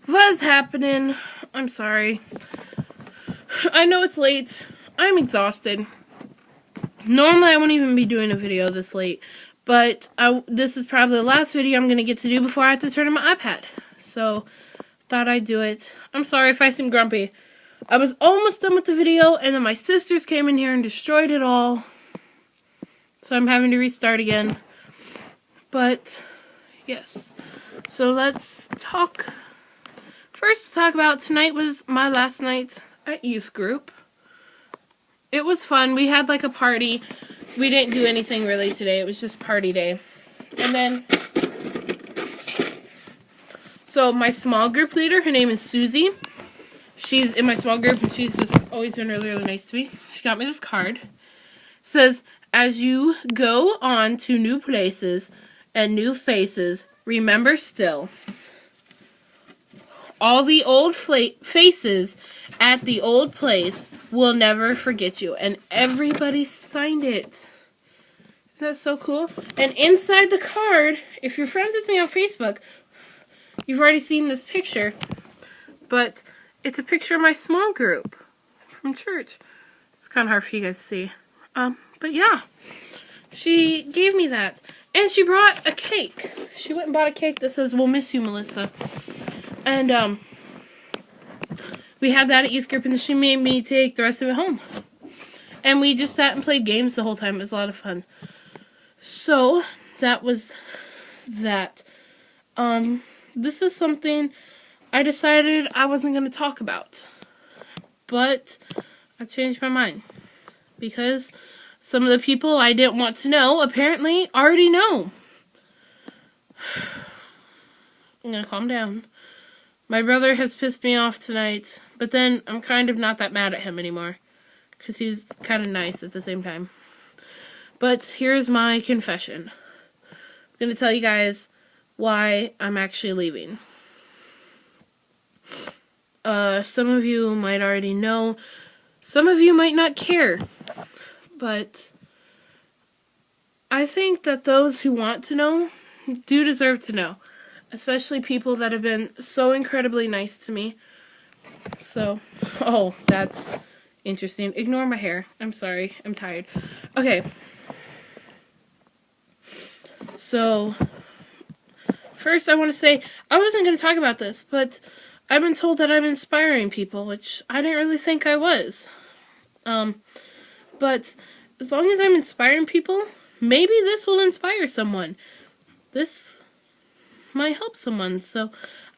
What's happening? I'm sorry. I know it's late. I'm exhausted. Normally, I wouldn't even be doing a video this late, but this is probably the last video I'm going to get to do before I have to turn on my iPad. So, thought I'd do it. I'm sorry if I seem grumpy. I was almost done with the video, and then my sisters came in here and destroyed it all. So I'm having to restart again. But, yes. So let's talk. First, to talk about tonight was my last night at youth group. It was fun. We had like a party. We didn't do anything really today. It was just party day. And then, so my small group leader, her name is Susie. She's in my small group and she's just always been really, really nice to me. She got me this card. It says, as you go on to new places and new faces, remember still. All the old faces at the old place will never forget you. And everybody signed it. That's so cool. And inside the card, if you're friends with me on Facebook, you've already seen this picture. But it's a picture of my small group from church. It's kind of hard for you guys to see. But yeah, she gave me that. And she brought a cake. She went and bought a cake that says, we'll miss you, Melissa. And, we had that at youth group, and she made me take the rest of it home. And we just sat and played games the whole time. It was a lot of fun. So, that was that. This is something I decided I wasn't going to talk about. But, I changed my mind. Because some of the people I didn't want to know, apparently, already know. I'm going to calm down. My brother has pissed me off tonight, but then I'm kind of not that mad at him anymore, because he's kind of nice at the same time. But here's my confession. I'm going to tell you guys why I'm actually leaving. Some of you might already know, some of you might not care, but I think that those who want to know do deserve to know. Especially people that have been so incredibly nice to me. So, oh, that's interesting. Ignore my hair. I'm sorry. I'm tired. Okay. So, first I want to say, I wasn't going to talk about this, but I've been told that I'm inspiring people, which I didn't really think I was. But as long as I'm inspiring people, maybe this will inspire someone. This might help someone, so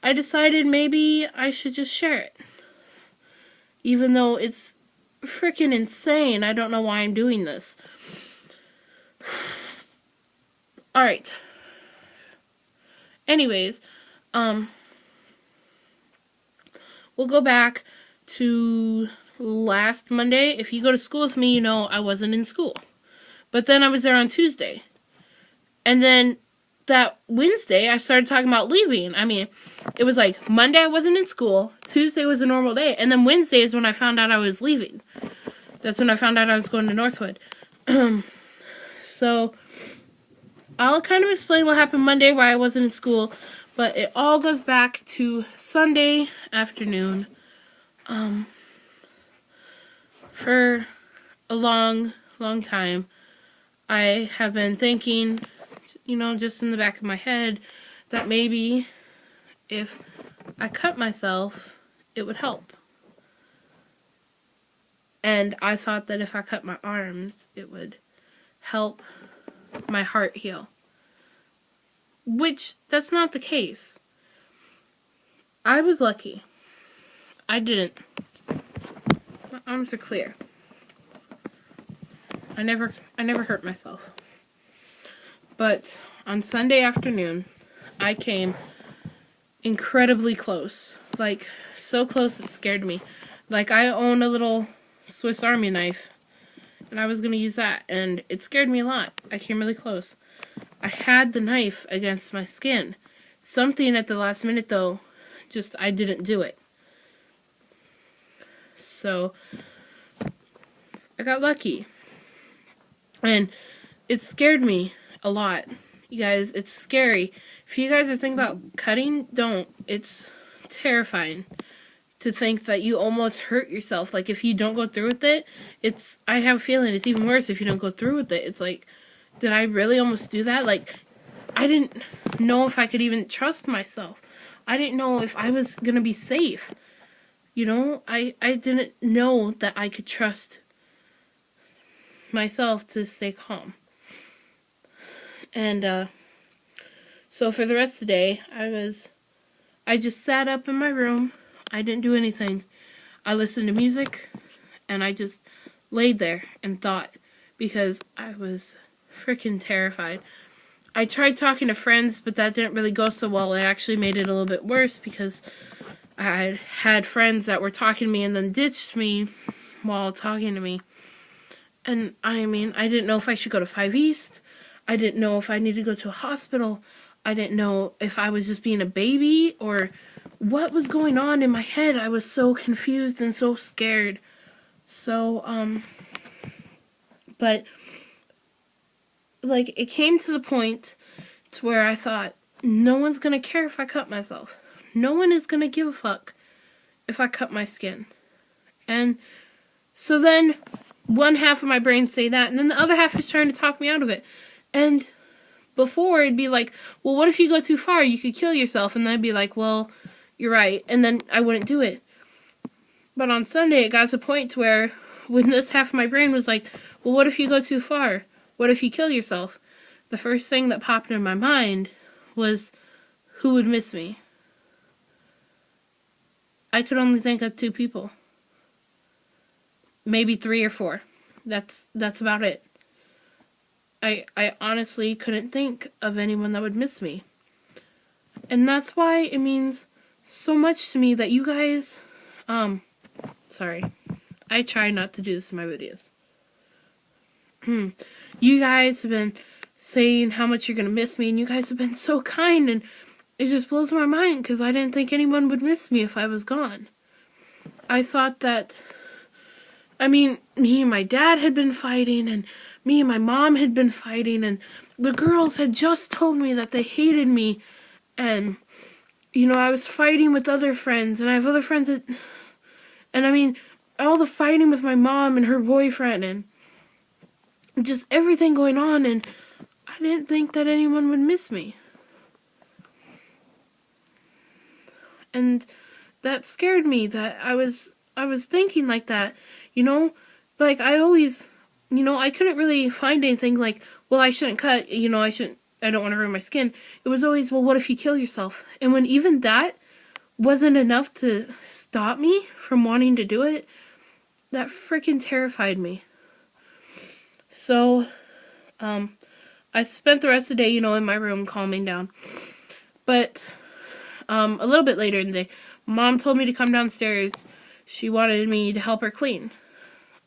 I decided maybe I should just share it. Even though it's freaking insane, I don't know why I'm doing this. Alright. Anyways, we'll go back to last Monday. If you go to school with me, you know I wasn't in school. But then I was there on Tuesday. And then that Wednesday, I started talking about leaving. I mean, it was like Monday I wasn't in school, Tuesday was a normal day, and then Wednesday is when I found out I was leaving. That's when I found out I was going to Northwood. So, I'll kind of explain what happened Monday, why I wasn't in school, but it all goes back to Sunday afternoon. For a long, long time, I have been thinking, you know, just in the back of my head, that maybe if I cut myself, it would help. And I thought that if I cut my arms, it would help my heart heal. Which, that's not the case. I was lucky. I didn't. My arms are clear. I never hurt myself. But on Sunday afternoon, I came incredibly close. Like, so close it scared me. Like, I own a little Swiss Army knife, and I was going to use that, and it scared me a lot. I came really close. I had the knife against my skin. Something at the last minute, though, just, I didn't do it. So, I got lucky. And it scared me a lot. You guys, it's scary. If you guys are thinking about cutting, don't. It's terrifying to think that you almost hurt yourself. Like, if you don't go through with it, I have a feeling it's even worse if you don't go through with it. It's like, did I really almost do that? Like, I didn't know if I could even trust myself. I didn't know if I was going to be safe. You know, I didn't know that I could trust myself to stay calm. And, so for the rest of the day, I just sat up in my room. I didn't do anything. I listened to music, and I just laid there and thought, because I was freaking terrified. I tried talking to friends, but that didn't really go so well. It actually made it a little bit worse, because I had friends that were talking to me and then ditched me while talking to me. And I mean, I didn't know if I should go to 5 East. I didn't know if I needed to go to a hospital. I didn't know if I was just being a baby or what was going on in my head. I was so confused and so scared. So, but, like, it came to the point to where I thought, no one's gonna care if I cut myself. No one is gonna give a fuck if I cut my skin. And so then, one half of my brain say that, and then the other half is trying to talk me out of it. And before, it'd be like, well, what if you go too far? You could kill yourself. And then I'd be like, well, you're right. And then I wouldn't do it. But on Sunday, it got to a point to where, when this half of my brain was like, well, what if you go too far? What if you kill yourself? The first thing that popped in my mind was, who would miss me? I could only think of 2 people. Maybe 3 or 4. That's about it. I honestly couldn't think of anyone that would miss me. And that's why it means so much to me that you guys, sorry. I try not to do this in my videos. You guys have been saying how much you're going to miss me, and you guys have been so kind, and it just blows my mind, because I didn't think anyone would miss me if I was gone. I thought that, I mean, me and my dad had been fighting, and me and my mom had been fighting, and the girls had just told me that they hated me, and, you know, I was fighting with other friends, and I have other friends that, and I mean, all the fighting with my mom and her boyfriend, and just everything going on, and I didn't think that anyone would miss me. And that scared me, that I was thinking like that, you know, like I always, you know, I couldn't really find anything like, well, I shouldn't cut, you know, I don't want to ruin my skin. It was always, well, what if you kill yourself? And when even that wasn't enough to stop me from wanting to do it, that freaking terrified me. So, I spent the rest of the day, you know, in my room calming down. But, a little bit later in the day, Mom told me to come downstairs. She wanted me to help her clean.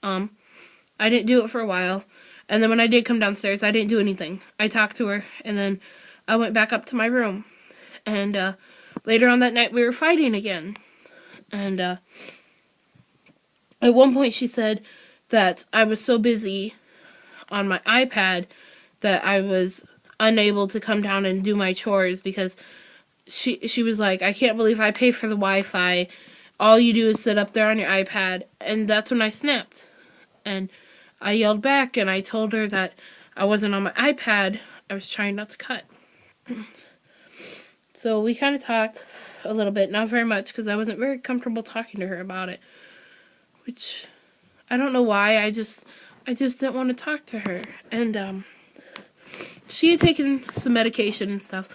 I didn't do it for a while. And then when I did come downstairs, I didn't do anything. I talked to her, and then I went back up to my room. And, later on that night, we were fighting again. And, at one point she said that I was so busy on my iPad that I was unable to come down and do my chores, because she was like, I can't believe I pay for the Wi-Fi. All you do is sit up there on your iPad. And that's when I snapped. And I yelled back, and I told her that I wasn't on my iPad. I was trying not to cut. So we kind of talked a little bit, not very much, because I wasn't very comfortable talking to her about it. Which, I don't know why, I just didn't want to talk to her. And, she had taken some medication and stuff.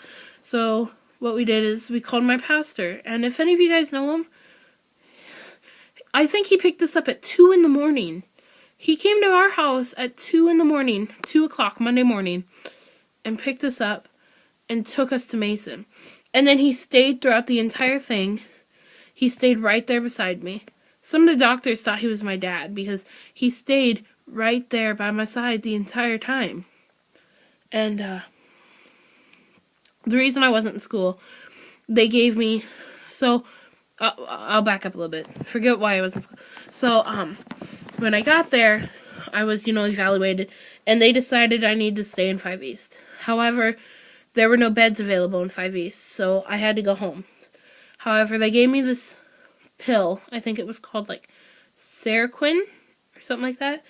So what we did is we called my pastor. And if any of you guys know him, I think he picked this up at 2 in the morning. He came to our house at 2 in the morning, 2 o'clock Monday morning, and picked us up and took us to Mason. And then he stayed throughout the entire thing. He stayed right there beside me. Some of the doctors thought he was my dad, because he stayed right there by my side the entire time. And, the reason I wasn't in school, they gave me, so, I'll back up a little bit. Forget why I was in school. So, when I got there, I was, you know, evaluated, and they decided I needed to stay in 5 East. However, there were no beds available in 5 East, so I had to go home. However, they gave me this pill. I think it was called like Seroquel or something like that.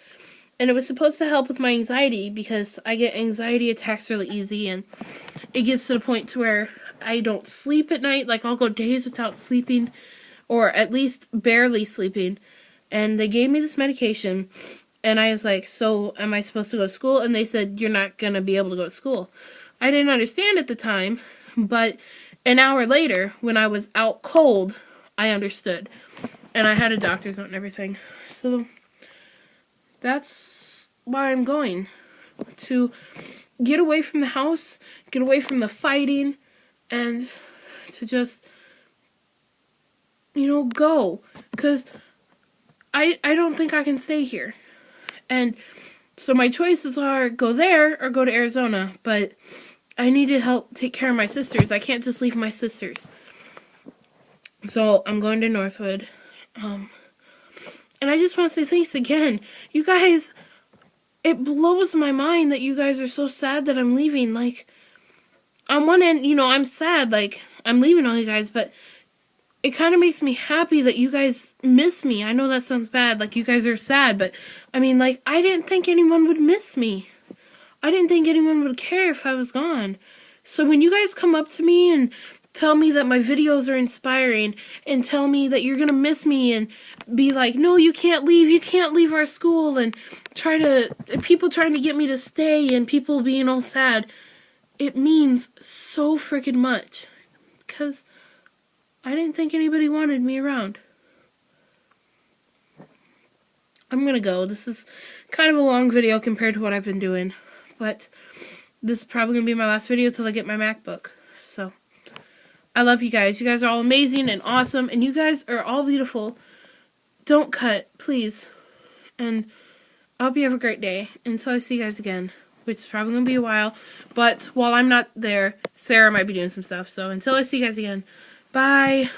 And it was supposed to help with my anxiety because I get anxiety attacks really easy, and it gets to the point to where I don't sleep at night. Like, I'll go days without sleeping, or at least barely sleeping. And they gave me this medication, and I was like, so am I supposed to go to school? And they said, you're not going to be able to go to school. I didn't understand at the time, but an hour later, when I was out cold, I understood. And I had a doctor's note and everything. So that's why I'm going. To get away from the house, get away from the fighting, and to just, go. Because I don't think I can stay here. And so my choices are go there or go to Arizona. But I need to help take care of my sisters. I can't just leave my sisters. So I'm going to Northwood. And I just want to say thanks again. You guys, it blows my mind that you guys are so sad that I'm leaving. Like, on one end, I'm sad, like, I'm leaving all you guys, but it kind of makes me happy that you guys miss me. I know that sounds bad, like, you guys are sad, but, I mean, like, I didn't think anyone would miss me. I didn't think anyone would care if I was gone. So when you guys come up to me and tell me that my videos are inspiring, and tell me that you're gonna miss me, and be like, no, you can't leave our school, and people trying to get me to stay, and people being all sad, it means so freaking much, because I didn't think anybody wanted me around. I'm gonna go. This is kind of a long video compared to what I've been doing, but this is probably gonna be my last video till I get my MacBook, so I love you guys. You guys are all amazing and awesome, and you guys are all beautiful. Don't cut, please. And I hope you have a great day. Until I see you guys again, which is probably going to be a while. But while I'm not there, Sarah might be doing some stuff. So until I see you guys again, bye.